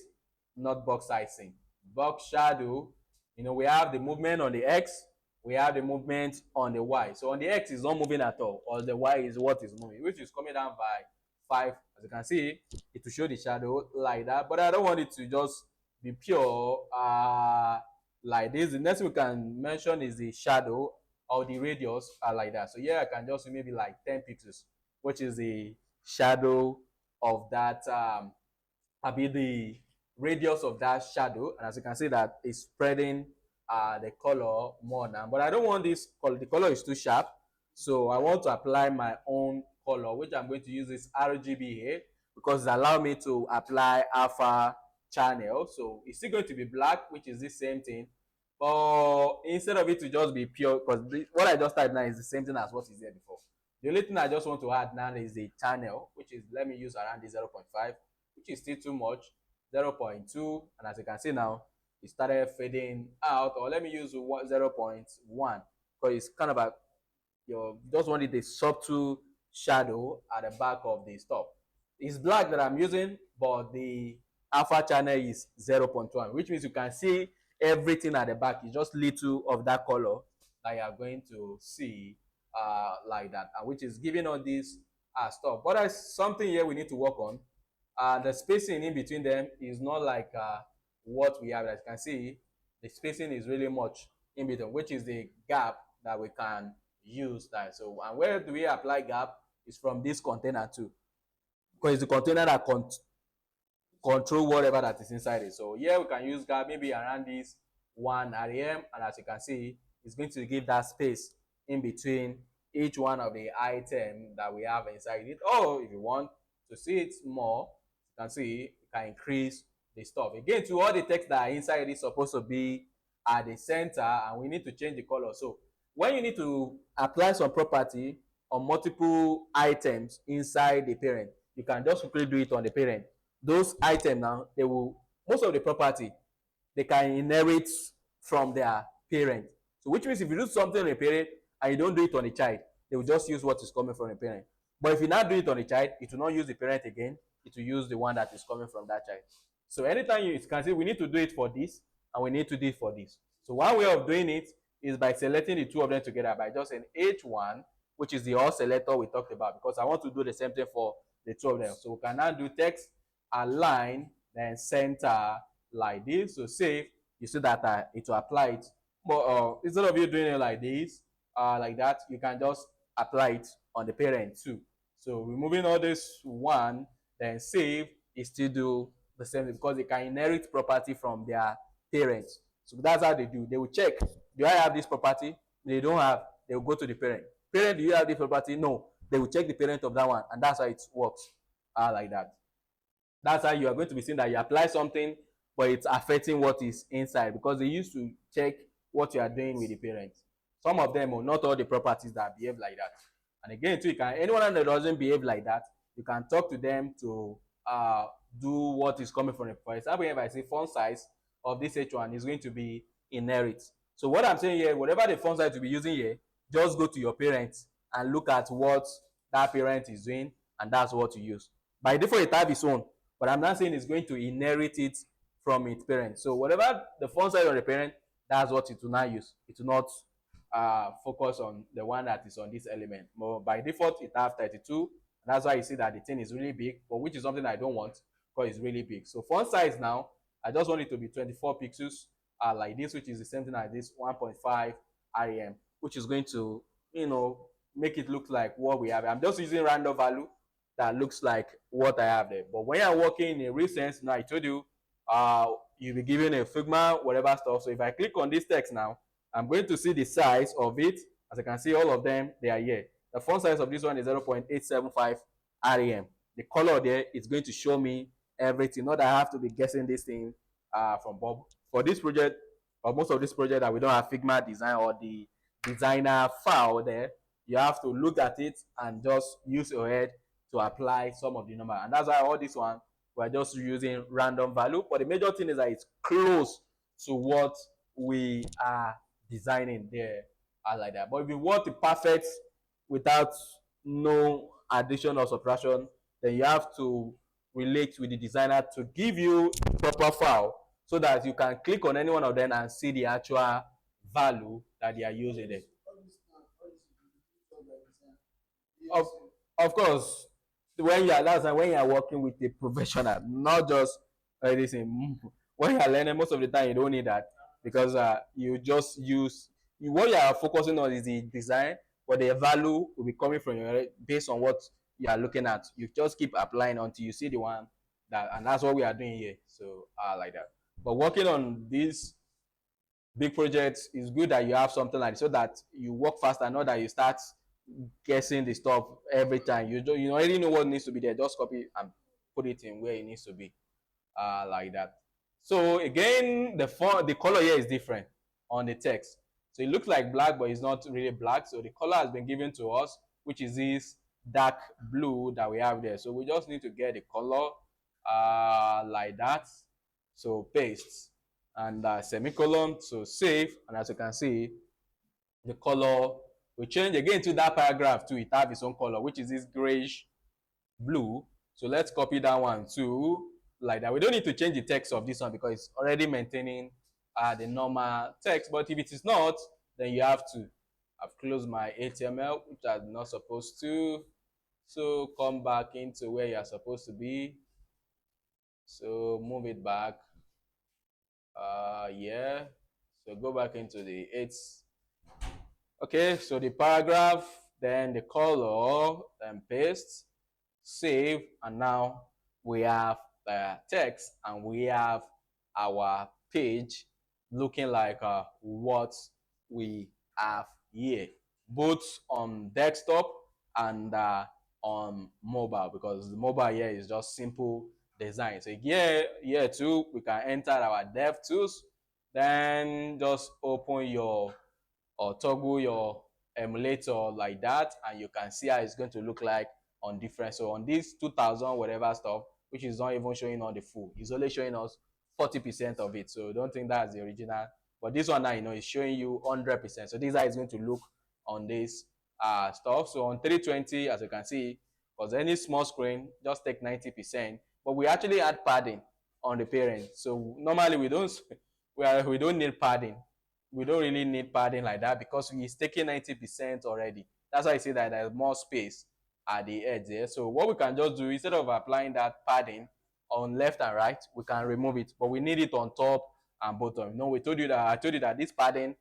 not box sizing. Box shadow, we have the movement on the X, we have the movement on the Y. So on the X is not moving at all, or the Y is what is moving, which is coming down by 5. As you can see, it will show the shadow like that, but I don't want it to just be pure like this. The next we can mention is the shadow or the radius like that. So here I can just maybe like 10 pixels, which is the shadow of that be the radius of that shadow. And as you can see, that is spreading the color more now, but I don't want this color. The color is too sharp, so I want to apply my own color, which I'm going to use this RGB here, because it allows me to apply alpha channel. So it's still going to be black, which is the same thing, but instead of it to just be pure, because what I just typed now is the same thing as what is there before. The only thing I just want to add now is the channel, which is, let me use around the 0.5, which is still too much, 0.2. And as you can see now, it started fading out. Or let me use 0.1, because it's kind of a, you just wanted a subtle shadow at the back of the stuff. It's black that I'm using, but the alpha channel is 0.1, which means you can see everything at the back. It's just little of that color that you are going to see like that, and which is giving all this stuff. But there's something here we need to work on. The spacing in between them is not like what we have. As you can see, the spacing is really much in between, which is the gap that we can use that. So, and where do we apply gap? Is from this container too, because it's the container that control whatever that is inside it. So here we can use gap maybe around this 1 rem, and as you can see, it's going to give that space in between each one of the item that we have inside it. Or if you want to see it more, you can see you can increase the stuff. Again, to all the text that are inside is supposed to be at the center, and we need to change the color. So when you need to apply some property on multiple items inside the parent, you can just quickly do it on the parent. Those items now, they will, most of the property, they can inherit from their parent. So which means if you do something on a parent and you don't do it on the child, they will just use what is coming from the parent. But if you not do it on the child, it will not use the parent again. It will use the one that is coming from that child. So anytime you can say we need to do it for this and we need to do it for this. So one way of doing it is by selecting the two of them together by just saying H1, which is the all selector we talked about, because I want to do the same thing for the two of them. So we can now do text align, then center like this. So save, you see that it will apply it. But instead of you doing it like this, like that, you can just apply it on the parent too. So removing all this one, then save, it still do the same thing, because they can inherit property from their parents. So that's how they do. They will check, do I have this property? They don't have, they will go to the parent. Parent, do you have this property? No. They will check the parent of that one, and that's how it works like that. That's how you are going to be seeing that you apply something, but it's affecting what is inside, because they used to check what you are doing with the parents. Some of them, or not all the properties that behave like that. And again, too, you can, anyone that doesn't behave like that, you can talk to them to do what is coming from it. For example, if I say font size of this H1 is going to be inherit. So what I'm saying here, whatever the font size to be using here, just go to your parents and look at what that parent is doing, and that's what you use. By default, it have its own, but I'm not saying it's going to inherit it from its parent. So whatever the font size of the parent, that's what it will not use. It will not focus on the one that is on this element. But by default, it have 32. And that's why you see that the thing is really big, but which is something I don't want, because it's really big. So font size now, I just want it to be 24 pixels like this, which is the same thing as this 1.5 rem, which is going to, make it look like what we have. I'm just using random value that looks like what I have there. But when you're working in a real sense, now I told you, you'll be given a Figma, whatever stuff. So if I click on this text now, I'm going to see the size of it. As I can see, all of them, they are here. The font size of this one is 0.875 rem. The color there is going to show me everything. Not that I have to be guessing this thing from Bob. For this project, or most of this project that we don't have Figma design or the designer file there, you have to look at it and just use your head to apply some of the number. And that's why all this one, we're just using random value. But the major thing is that it's close to what we are designing there, like that. But if you want the perfect without no addition or subtraction, then you have to relate with the designer to give you proper file so that you can click on any one of them and see the actual value that they are using there. Of, of course, when you are that's when you are working with a professional, not just anything. When you are learning, most of the time you don't need that because you just use what you are focusing on is the design, but the value will be coming from your based on what you are looking at. You just keep applying until you see the one that, and that's what we are doing here. So like that. But working on this big projects, it's good that you have something like this so that you work faster, not that you start guessing the stuff every time. You already know what needs to be there. Just copy and put it in where it needs to be, like that. So again, the color here is different on the text. So it looks like black, but it's not really black. So the color has been given to us, which is this dark blue that we have there. So we just need to get the color like that. So paste and semicolon. So save, and as you can see, the color will change again to that paragraph too. It have its own color, which is this grayish blue. So let's copy that one too, like that. We don't need to change the text of this one because it's already maintaining the normal text. But if it is not, then you have to. I've closed my HTML, which I'm not supposed to. So come back into where you're supposed to be. So move it back. Yeah. So go back into the 8. Okay, so the paragraph, then the color, then paste, save, and now we have the text and we have our page looking like what we have here, both on desktop and on mobile, because the mobile here is just simple design. So here too, we can enter our dev tools, then just open your or toggle your emulator like that, and you can see how it's going to look like on different. So on this 2000 whatever stuff, which is not even showing on the full, it's only showing us 40% of it. So don't think that's the original, but this one now, is showing you 100%. So this is how it's going to look on this stuff. So on 320, as you can see, because any small screen just take 90%, but we actually add padding on the parent. So normally we don't we don't need padding. We don't really need padding like that because it's taking 90% already. That's why I say that there's more space at the edge there. So what we can just do, instead of applying that padding on left and right, we can remove it, but we need it on top and bottom. No, I told you that this padding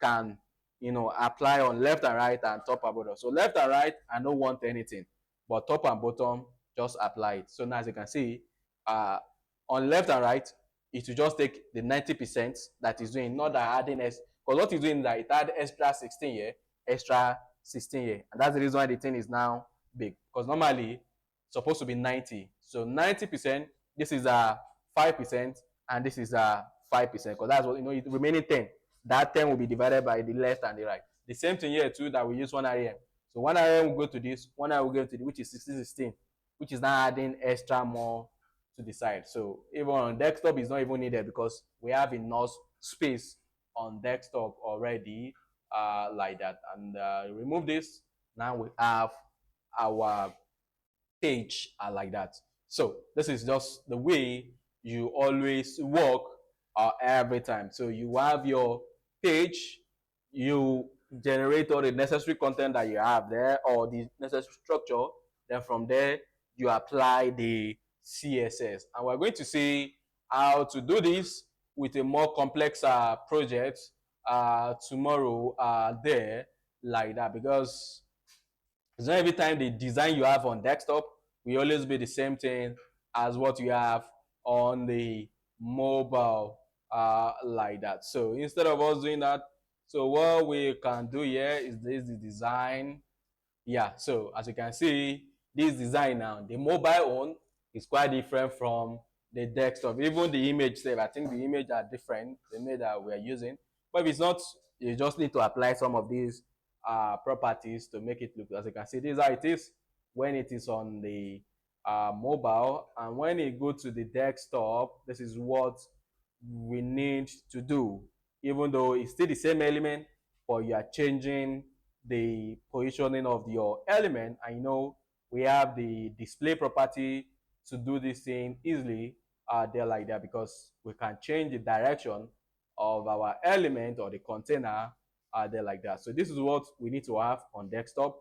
can, apply on left and right and top and bottom. So left and right, I don't want anything, but top and bottom, just apply it. So now as you can see, on left and right, it will just take the 90% that is doing, not that adding s, because what it's doing is that it add extra 16 here, extra 16 here, and that's the reason why the thing is now big, because normally it's supposed to be 90. So 90%, this is a 5%, and this is a 5%, because that's what, the remaining 10, that 10 will be divided by the left and the right. The same thing here too, that we use 1rem. So 1rem will go to this, 1rem will go to the, which is 16, which is now adding extra more to the side. So even on desktop, is not even needed because we have enough space on desktop already, like that. And remove this. Now we have our page like that. So this is just the way you always work every time. So you have your page, you generate all the necessary content that you have there or the necessary structure. Then from there, you apply the CSS. And we're going to see how to do this with a more complex project tomorrow there, like that, because it's not every time the design you have on desktop will always be the same thing as what you have on the mobile, like that. So instead of us doing that, so what we can do here is this, the design. Yeah, so as you can see, this design now, the mobile one is quite different from the desktop. Even the image save, I think the image are different, the image that we are using. But if it's not, you just need to apply some of these properties to make it look. As you can see, this is how it is when it is on the mobile, and when it go to the desktop, this is what we need to do. Even though it's still the same element, but you are changing the positioning of your element. And we have the display property to do this thing easily there like that, because we can change the direction of our element or the container there like that. So this is what we need to have on desktop.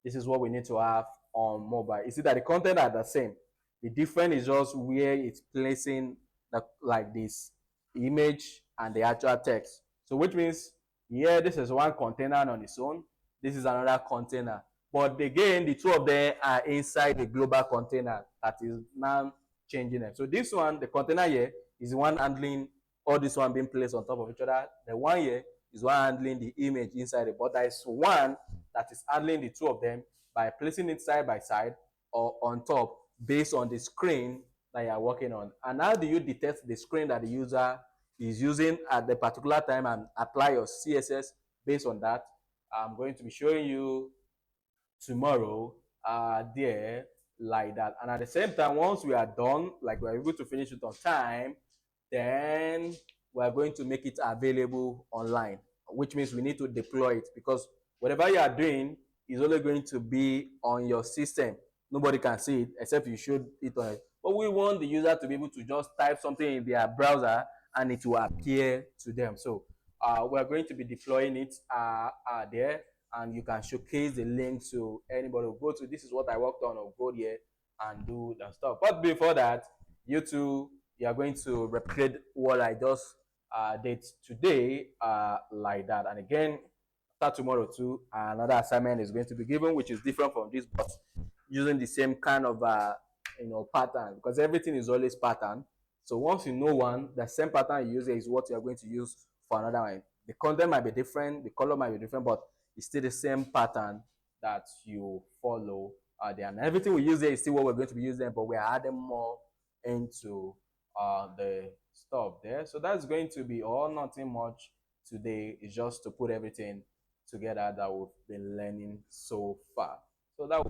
This is what we need to have on mobile. You see that the content are the same. The difference is just where it's placing the, like this image and the actual text. So which means here this is one container on its own. This is another container. But again, the two of them are inside the global container that is now changing them. So this one, the container here, is the one handling all this one being placed on top of each other. The one here is one handling the image inside it. But there is one that is handling the two of them by placing it side by side or on top based on the screen that you are working on. And how do you detect the screen that the user is using at the particular time and apply your CSS based on that? I'm going to be showing you tomorrow there like that. And at the same time, once we are done, like we're able to finish it on time, then we're going to make it available online, which means we need to deploy it, because whatever you are doing is only going to be on your system. Nobody can see it except you show it on it. But we want the user to be able to just type something in their browser and it will appear to them. So we're going to be deploying it there, and you can showcase the link to anybody who go to this is what I worked on, or go here and do that stuff. But before that, you two, you are going to replicate what I just did today like that. And again, start tomorrow too. Another assignment is going to be given, which is different from this, but using the same kind of pattern, because everything is always pattern. So once you know one, the same pattern you use is what you are going to use for another one. The content might be different, the color might be different, but it's still the same pattern that you follow there. And everything we use there is still what we're going to be using, but we're adding more into the stuff there. So that's going to be all, nothing much today. Is just to put everything together that we've been learning so far. So that